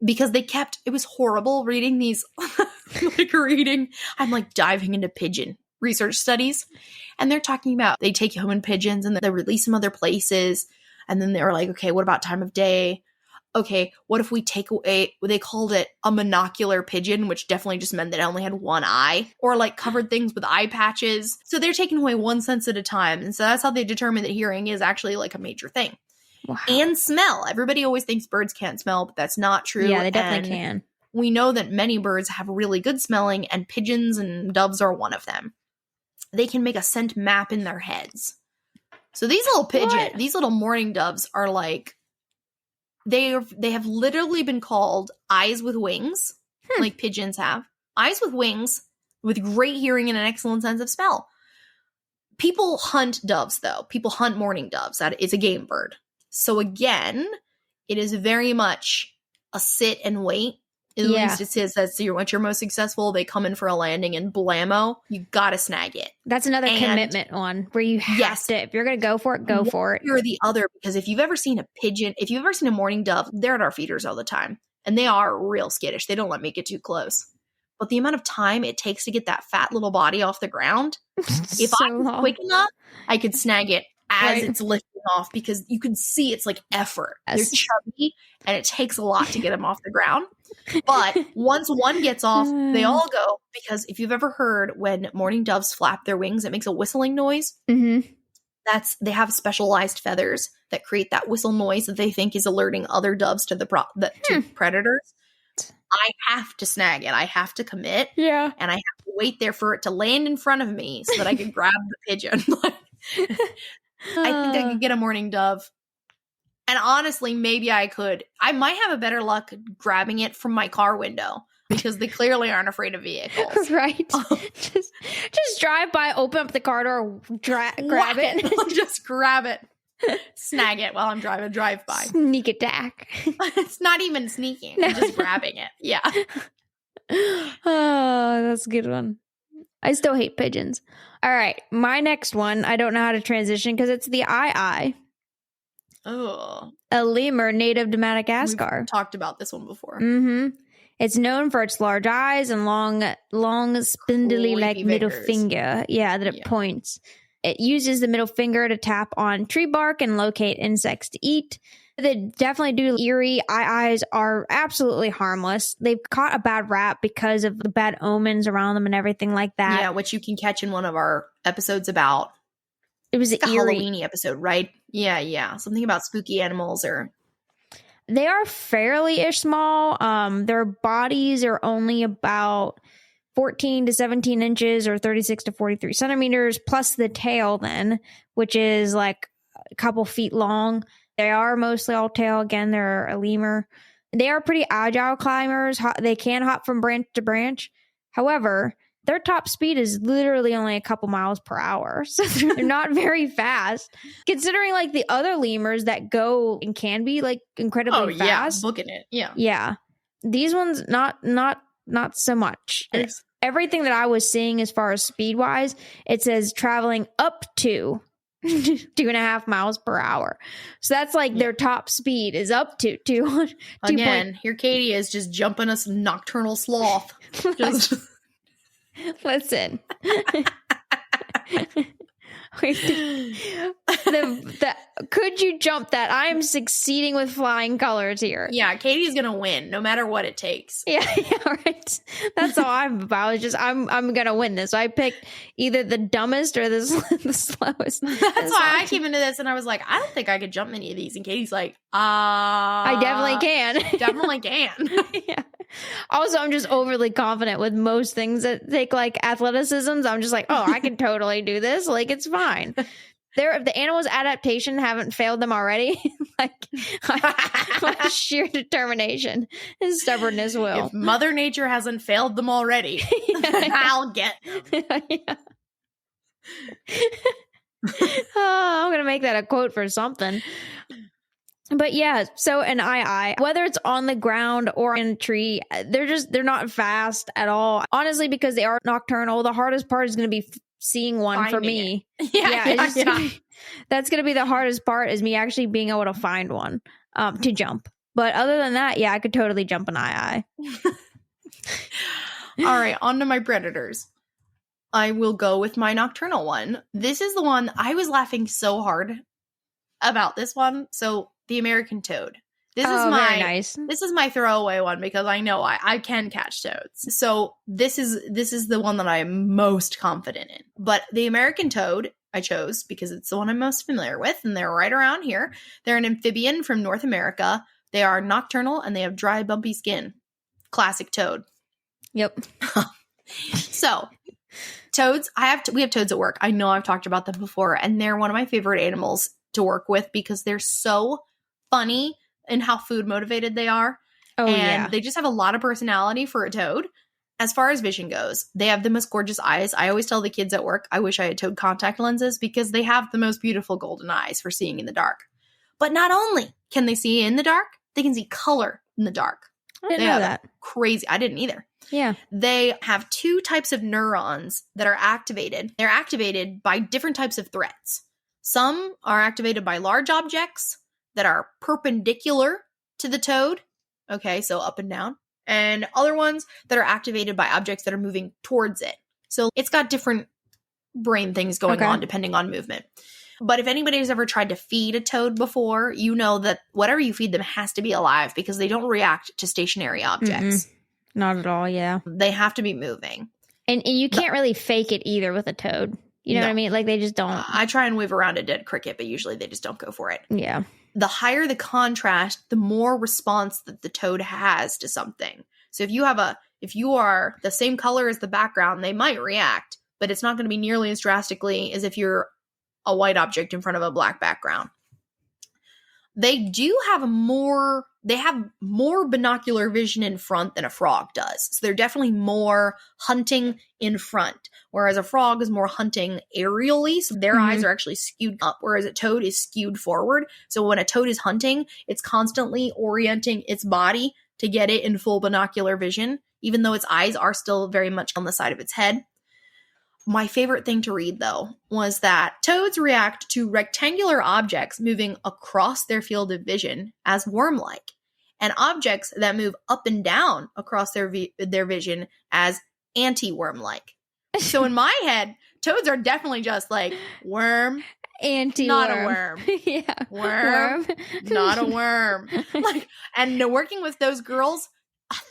Because it was horrible reading these, I'm like diving into pigeon research studies, and they're talking about, they take human pigeons and they release them other places. And then they were like, okay, what about time of day? Okay, what if we take away, they called it a monocular pigeon, which definitely just meant that it only had one eye, or like covered things with eye patches. So they're taking away one sense at a time. And so that's how they determine that hearing is actually like a major thing. Wow. And smell. Everybody always thinks birds can't smell, but that's not true. Yeah, they definitely can. We know that many birds have really good smelling, and pigeons and doves are one of them. They can make a scent map in their heads. So these little mourning doves are like, they have literally been called eyes with wings, like pigeons have. Eyes with wings, with great hearing and an excellent sense of smell. People hunt doves, though. People hunt mourning doves. That is a game bird. So again, it is very much a sit and wait. At least it says that's once you're most successful, they come in for a landing, and blammo, you gotta snag it. That's another commitment one where you have to, if you're gonna go for it, go for it. Or the other, because if you've ever seen a pigeon, if you've ever seen a mourning dove, they're at our feeders all the time, and they are real skittish. They don't let me get too close. But the amount of time it takes to get that fat little body off the ground, if I was quick enough, I could snag it as it's lifting off, because you can see it's like effort. They're chubby and it takes a lot to get them off the ground. But once one gets off, they all go, because if you've ever heard when mourning doves flap their wings, it makes a whistling noise. Mm-hmm. They have specialized feathers that create that whistle noise that they think is alerting other doves to to predators. I have to snag it. I have to commit. Yeah. And I have to wait there for it to land in front of me so that I can grab the pigeon. I think I could get a mourning dove. And honestly, maybe I could. I might have a better luck grabbing it from my car window, because they clearly aren't afraid of vehicles. Right. Just drive by, open up the car door, grab it. Just grab it. Snag it while I'm driving, drive by. Sneak attack. It's not even sneaking. I'm just grabbing it. Yeah. Oh, that's a good one. I still hate pigeons. All right. My next one, I don't know how to transition because it's the eye. Oh. A lemur native to Madagascar. We've talked about this one before. Mm-hmm. It's known for its large eyes and long, spindly like middle finger. Yeah, that it points. It uses the middle finger to tap on tree bark and locate insects to eat. They definitely do eerie. Eyes are absolutely harmless. They've caught a bad rap because of the bad omens around them and everything like that. Yeah, which you can catch in one of our episodes about. It was a Halloweeny episode, right? Yeah. Something about spooky animals or... They are fairly-ish small. Their bodies are only about 14 to 17 inches or 36 to 43 centimeters, plus the tail then, which is like a couple feet long. They are mostly all tail. Again, they're a lemur. They are pretty agile climbers. They can hop from branch to branch. However, their top speed is literally only a couple miles per hour. So they're not very fast. Considering like the other lemurs that go and can be like incredibly fast. Booking it. Yeah. Yeah. These ones, not so much. Everything that I was seeing as far as speed wise, it says traveling up to 2.5 miles per hour. So that's like their top speed is up to 2. Again, here Katy is just jumping us nocturnal sloth. Just... Listen. Could you jump that? I am succeeding with flying colors here. Yeah, Katie's gonna win no matter what it takes. Yeah, right. That's all I'm about. It's just I'm gonna win this. So I picked either the dumbest or the slowest. That's why I came into this and I was like, I don't think I could jump any of these. And Katie's like, I definitely can. Definitely can. Yeah. Also, I'm just overly confident with most things that take like athleticisms. I'm just like, oh, I can totally do this. Like, it's fine. The animals' adaptation haven't failed them already. Like, my sheer determination and stubbornness will. If Mother Nature hasn't failed them already, I'll get them. Yeah. Oh, I'm gonna make that a quote for something. But yeah, so an eye, whether it's on the ground or in a tree, they're not fast at all. Honestly, because they are nocturnal, the hardest part is going to be seeing one finding for me. Yeah. That's going to be the hardest part, is me actually being able to find one to jump. But other than that, yeah, I could totally jump an eye. All right, on to my predators. I will go with my nocturnal one. This is the one I was laughing so hard about this one. So the American toad. This is my throwaway one because I know I can catch toads. So this is the one that I am most confident in. But the American toad I chose because it's the one I'm most familiar with, and they're right around here. They're an amphibian from North America. They are nocturnal and they have dry, bumpy skin. Classic toad. Yep. So toads, we have toads at work. I know I've talked about them before, and they're one of my favorite animals to work with because they're so funny in how food motivated they are. Oh, and yeah. They just have a lot of personality for a toad. As far as vision goes, they have the most gorgeous eyes. I always tell the kids at work, I wish I had toad contact lenses because they have the most beautiful golden eyes for seeing in the dark. But not only can they see in the dark, they can see color in the dark. I didn't know that. Crazy. I didn't either. Yeah. They have 2 types of neurons that are activated. They're activated by different types of threats. Some are activated by large objects that are perpendicular to the toad. Okay, so up and down. And other ones that are activated by objects that are moving towards it. So it's got different brain things going on depending on movement. But if anybody's ever tried to feed a toad before, you know that whatever you feed them has to be alive because they don't react to stationary objects. Not at all, yeah. They have to be moving. And you can't really fake it either with a toad. You know what I mean? Like, they just don't. I try and wave around a dead cricket, but usually they just don't go for it. Yeah. The higher the contrast, the more response that the toad has to something. So if you are the same color as the background, they might react, but it's not going to be nearly as drastically as if you're a white object in front of a black background. They have more binocular vision in front than a frog does. So they're definitely more hunting in front, whereas a frog is more hunting aerially. So their eyes are actually skewed up, whereas a toad is skewed forward. So when a toad is hunting, it's constantly orienting its body to get it in full binocular vision, even though its eyes are still very much on the side of its head. My favorite thing to read, though, was that toads react to rectangular objects moving across their field of vision as worm-like, and objects that move up and down across their vision as anti-worm-like. So in my head, toads are definitely just like worm, anti-worm. Not a worm. Yeah. Worm, not a worm. Like, and working with those girls,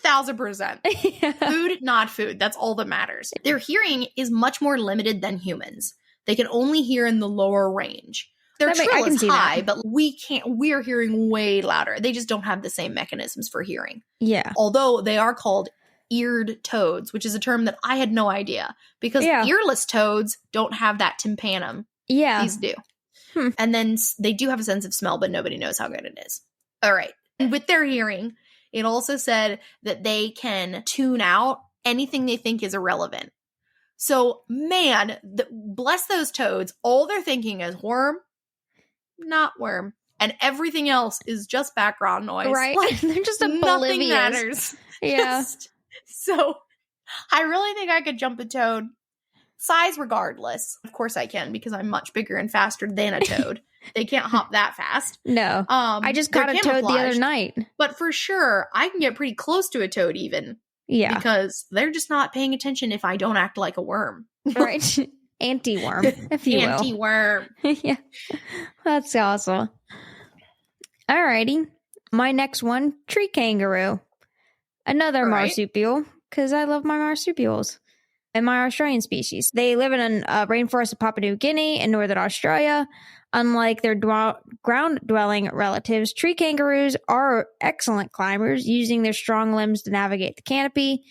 1,000%. Yeah. Food, not food. That's all that matters. Their hearing is much more limited than humans. They can only hear in the lower range. Their trill is high, but we're hearing way louder. They just don't have the same mechanisms for hearing. Yeah. Although they are called eared toads, which is a term that I had no idea, because earless toads don't have that tympanum. Yeah. These do. And then they do have a sense of smell, but nobody knows how good it is. All right. And with their hearing, it also said that they can tune out anything they think is irrelevant. So, man, bless those toads. All they're thinking is worm, not worm. And everything else is just background noise. Right. Like, they're just nothing oblivious. matters. Yeah. So, I really think I could jump a toad. Size regardless. Of course I can, because I'm much bigger and faster than a toad. They can't hop that fast. No. I just caught a toad the other night. But for sure, I can get pretty close to a toad even. Yeah. Because they're just not paying attention if I don't act like a worm. Right. Anti-worm, if you will. Anti-worm. Yeah. That's awesome. Alrighty. My next one, tree kangaroo. Another marsupial, because I love my marsupials. And my Australian species. They live in a rainforest of Papua New Guinea and northern Australia. Unlike their ground-dwelling relatives, tree kangaroos are excellent climbers, using their strong limbs to navigate the canopy.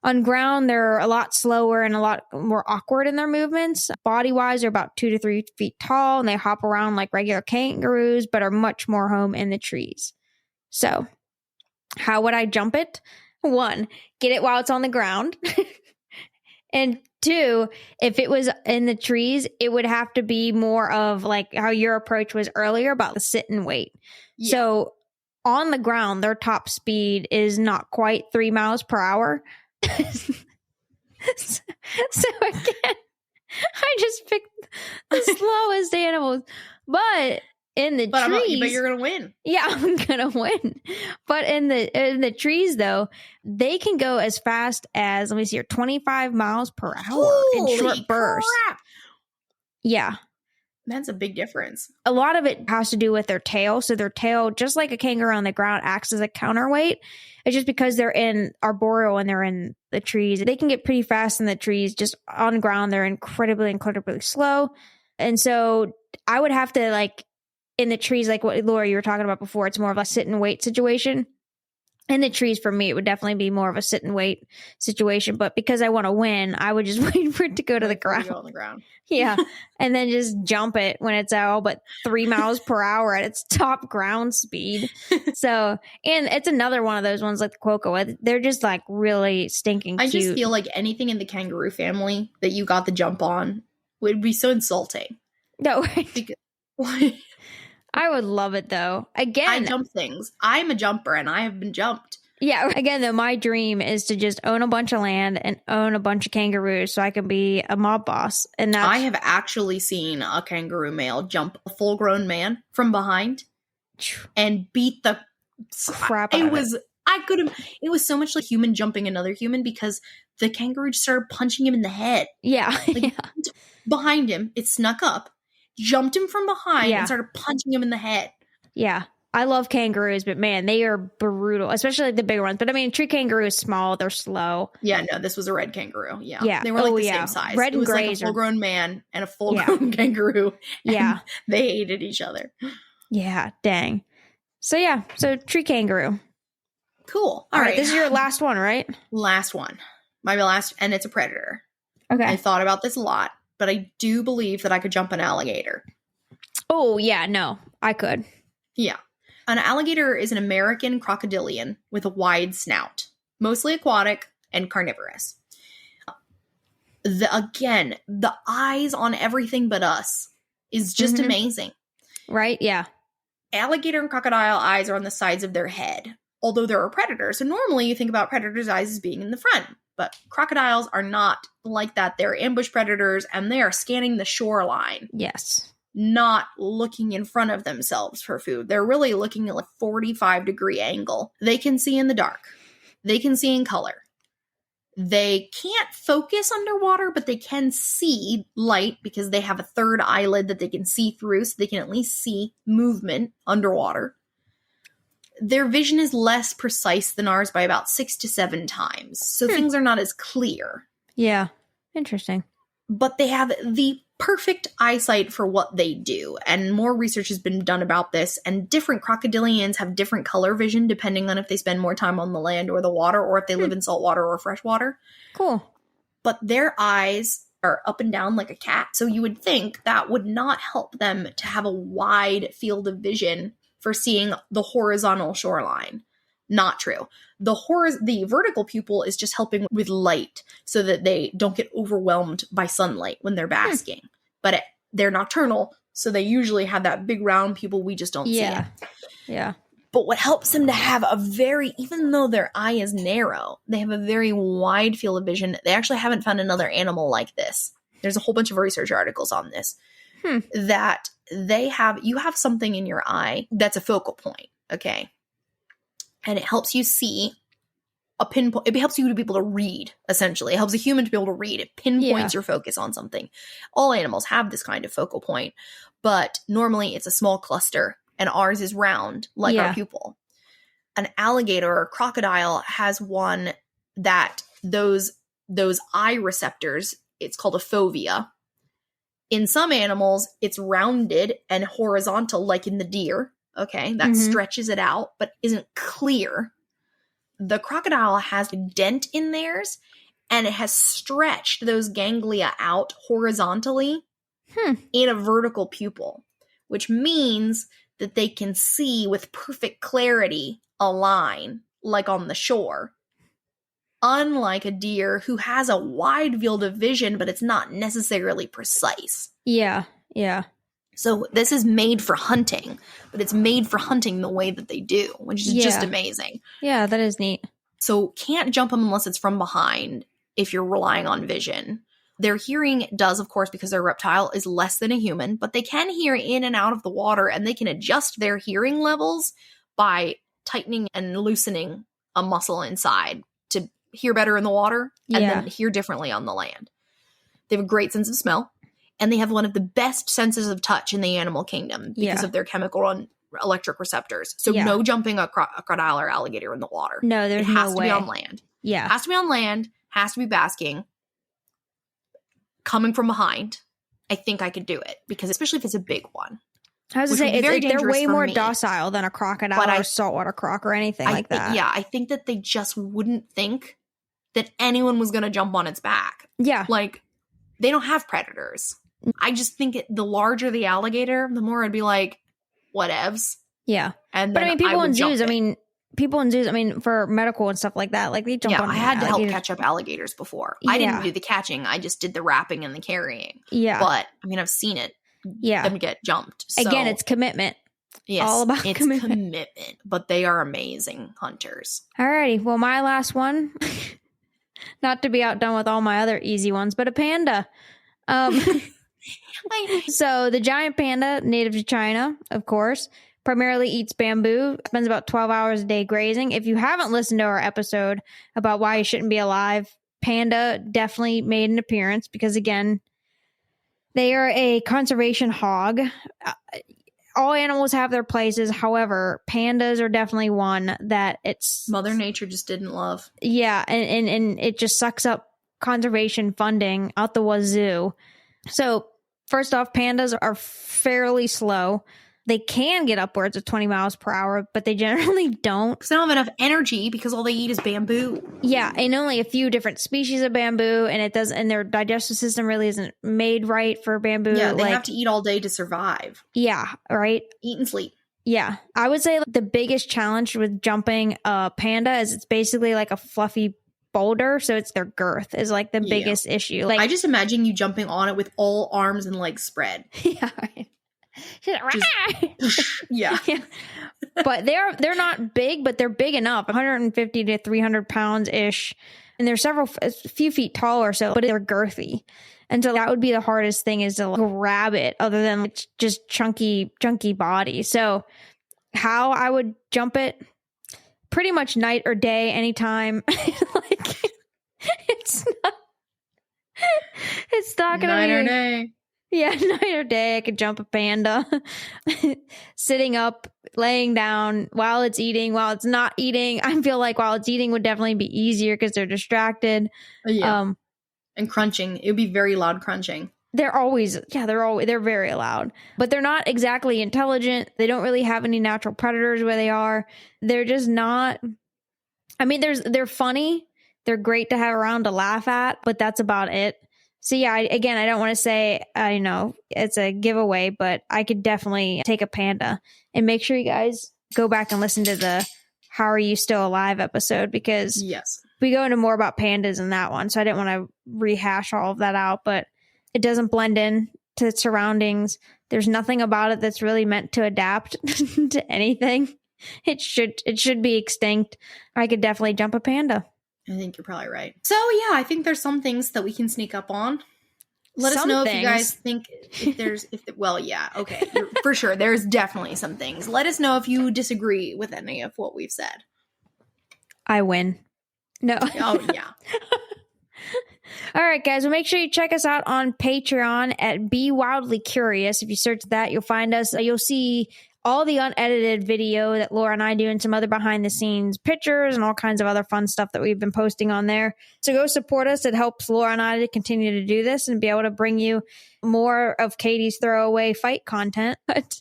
On ground, they're a lot slower and a lot more awkward in their movements. Body-wise, they're about 2 to 3 feet tall, and they hop around like regular kangaroos, but are much more home in the trees. So, how would I jump it? 1, get it while it's on the ground. And 2, if it was in the trees, it would have to be more of like how your approach was earlier about the sit and wait. Yeah. So on the ground, their top speed is not quite 3 miles per hour. So again, I just picked the slowest animals. But in the trees, but you're gonna win. Yeah, I'm gonna win. But in the trees, though, they can go as fast as 25 miles per hour in short bursts. Crap. Yeah, that's a big difference. A lot of it has to do with their tail. So their tail, just like a kangaroo on the ground, acts as a counterweight. It's just because they're in arboreal and they're in the trees. They can get pretty fast in the trees. Just on the ground, they're incredibly slow. And so I would have to in the trees, like what Laura, you were talking about before, it's more of a sit and wait situation. In the trees, for me, it would definitely be more of a sit and wait situation. But because I want to win, I would just wait for it to go to the ground. Go on the ground. Yeah. And then just jump it when it's all but 3 miles per hour at its top ground speed. So, and it's another one of those ones like the quokka. They're just like really stinking cute. I just feel like anything in the kangaroo family that you got the jump on would be so insulting. No. I would love it, though. Again, I jump things. I'm a jumper, and I have been jumped. Yeah. Again, though, my dream is to just own a bunch of land and own a bunch of kangaroos so I can be a mob boss. And I have actually seen a kangaroo male jump a full-grown man from behind and beat the crap out of it. It was so much like human jumping another human because the kangaroo just started punching him in the head. Yeah. Behind him, it snuck up. jumped him from behind and started punching him in the head. Yeah. I love kangaroos, but man, they are brutal, especially like the bigger ones. But I mean, tree kangaroo is small. They're slow. Yeah, no, this was a red kangaroo. Yeah. Yeah. They were like the same size. Red and gray. Like a full-grown man and a full-grown kangaroo. Yeah. They hated each other. Yeah. Dang. So tree kangaroo. Cool. All right. This is your last one, right? Last one. My last, and it's a predator. Okay. I thought about this a lot, but I do believe that I could jump an alligator. Oh, yeah. No, I could. Yeah. An alligator is an American crocodilian with a wide snout, mostly aquatic and carnivorous. The eyes on everything but us is just amazing. Right? Yeah. Alligator and crocodile eyes are on the sides of their head, although they're a predator. So normally you think about predators' eyes as being in the front, but crocodiles are not like that. They're ambush predators and they are scanning the shoreline. Yes. Not looking in front of themselves for food. They're really looking at a 45-degree angle. They can see in the dark. They can see in color. They can't focus underwater, but they can see light because they have a third eyelid that they can see through, so they can at least see movement underwater. Their vision is less precise than ours by about 6 to 7 times, so things are not as clear. Yeah. Interesting. But they have the perfect eyesight for what they do, and more research has been done about this, and different crocodilians have different color vision depending on if they spend more time on the land or the water, or if they live in saltwater or freshwater. Cool. But their eyes are up and down like a cat, so you would think that would not help them to have a wide field of vision for seeing the horizontal shoreline. Not true. The vertical pupil is just helping with light so that they don't get overwhelmed by sunlight when they're basking. But they're nocturnal, so they usually have that big round pupil. We just don't see it. Yeah. But what helps them to have even though their eye is narrow, they have a very wide field of vision. They actually haven't found another animal like this. There's a whole bunch of research articles on this. That you have something in your eye that's a focal point, okay? And it helps you see a pinpoint. It helps you to be able to read, essentially. It helps a human to be able to read. It pinpoints your focus on something. All animals have this kind of focal point, but normally it's a small cluster, and ours is round, like our pupil. An alligator or crocodile has one that those eye receptors, it's called a fovea. In some animals, it's rounded and horizontal, like in the deer. Okay, that stretches it out, but isn't clear. The crocodile has a dent in theirs, and it has stretched those ganglia out horizontally in a vertical pupil, which means that they can see with perfect clarity a line, like on the shore. Unlike a deer who has a wide field of vision, but it's not necessarily precise. Yeah. So this is made for hunting, but it's made for hunting the way that they do, which is just amazing. Yeah, that is neat. So can't jump them unless it's from behind if you're relying on vision. Their hearing does, of course, because they're a reptile, is less than a human, but they can hear in and out of the water, and they can adjust their hearing levels by tightening and loosening a muscle inside to hear better in the water and then hear differently on the land. They have a great sense of smell. And they have one of the best senses of touch in the animal kingdom because of their chemical and electric receptors. So no jumping a crocodile or alligator in the water. No, there's no way. It has to be on land. Yeah. Has to be on land. Has to be basking. Coming from behind. I think I could do it. Because especially if it's a big one. I was going to say, they're way more docile than a crocodile or saltwater croc or anything like that. Yeah, I think that they just wouldn't think that anyone was going to jump on its back. Yeah. Like, they don't have predators. I just think the larger the alligator, the more I'd be like, whatevs. Yeah. And but I mean, people in zoos, for medical and stuff like that, like they jump on. I had to help catch up alligators before. I didn't do the catching. I just did the wrapping and the carrying. Yeah. But I mean, I've seen it. Yeah. Them get jumped. So, again, it's commitment. Yes. All about it's commitment. But they are amazing hunters. Alrighty. Well, my last one, not to be outdone with all my other easy ones, but a panda. So the giant panda, native to China, of course, primarily eats bamboo, spends about 12 hours a day grazing. If you haven't listened to our episode about why you shouldn't be alive, panda definitely made an appearance because, again, They are a conservation hog. All animals have their places. However, pandas are definitely one that it's Mother Nature just didn't love. Yeah, and it just sucks up conservation funding out the wazoo. So first off, pandas are fairly slow. They can get upwards of 20 miles per hour, but they generally don't. Because they don't have enough energy because all they eat is bamboo. Yeah, and only a few different species of bamboo, and their digestive system really isn't made right for bamboo. Yeah, they have to eat all day to survive. Yeah, right? Eat and sleep. Yeah. I would say the biggest challenge with jumping a panda is it's basically like a fluffy boulder, so it's their girth is like the biggest issue. Like, I just imagine you jumping on it with all arms and legs spread. Yeah, right. Yeah. But they're not big, but they're big enough, 150 to 300 pounds ish, and they're a few feet tall or so, but they're girthy. And so that would be the hardest thing, is to grab it, other than it's just chunky body. So how I would jump it, pretty much night or day, anytime. Like, it's not gonna night be or day. Yeah, night or day, I could jump a panda. Sitting up, laying down, while it's eating, while it's not eating. I feel like while it's eating would definitely be easier because they're distracted. Yeah. And crunching. It would be very loud crunching. They're very loud. But they're not exactly intelligent. They don't really have any natural predators where they are. They're just not. I mean, they're funny. They're great to have around to laugh at, but that's about it. So yeah, I don't want to say, it's a giveaway, but I could definitely take a panda. And make sure you guys go back and listen to the How Are You Still Alive episode, because yes, we go into more about pandas in that one. So I didn't want to rehash all of that out, but it doesn't blend in to its surroundings. There's nothing about it that's really meant to adapt to anything. It should be extinct. I could definitely jump a panda. I think you're probably right. So yeah, I think there's some things that we can sneak up on. Let us know if you guys think okay, for sure. There's definitely some things. Let us know if you disagree with any of what we've said. I win. No. Oh yeah. All right, guys. Well, make sure you check us out on Patreon at Be Wildly Curious. If you search that, you'll find us. You'll see all the unedited video that Laura and I do, and some other behind the scenes pictures and all kinds of other fun stuff that we've been posting on there. So go support us. It helps Laura and I to continue to do this and be able to bring you more of Katy's throwaway fight content. But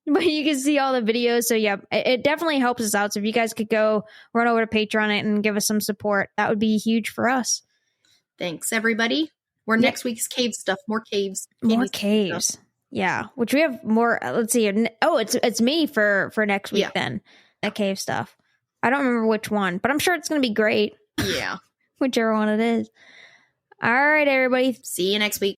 you can see all the videos. So yeah, it definitely helps us out. So if you guys could go run over to Patreon and give us some support, that would be huge for us. Thanks, everybody. We're next week's cave stuff. More caves. More caves. Stuff. Yeah, which we have more. Let's see. Oh, it's me for next week then. That cave stuff. I don't remember which one, but I'm sure it's going to be great. Yeah. Whichever one it is. All right, everybody. See you next week.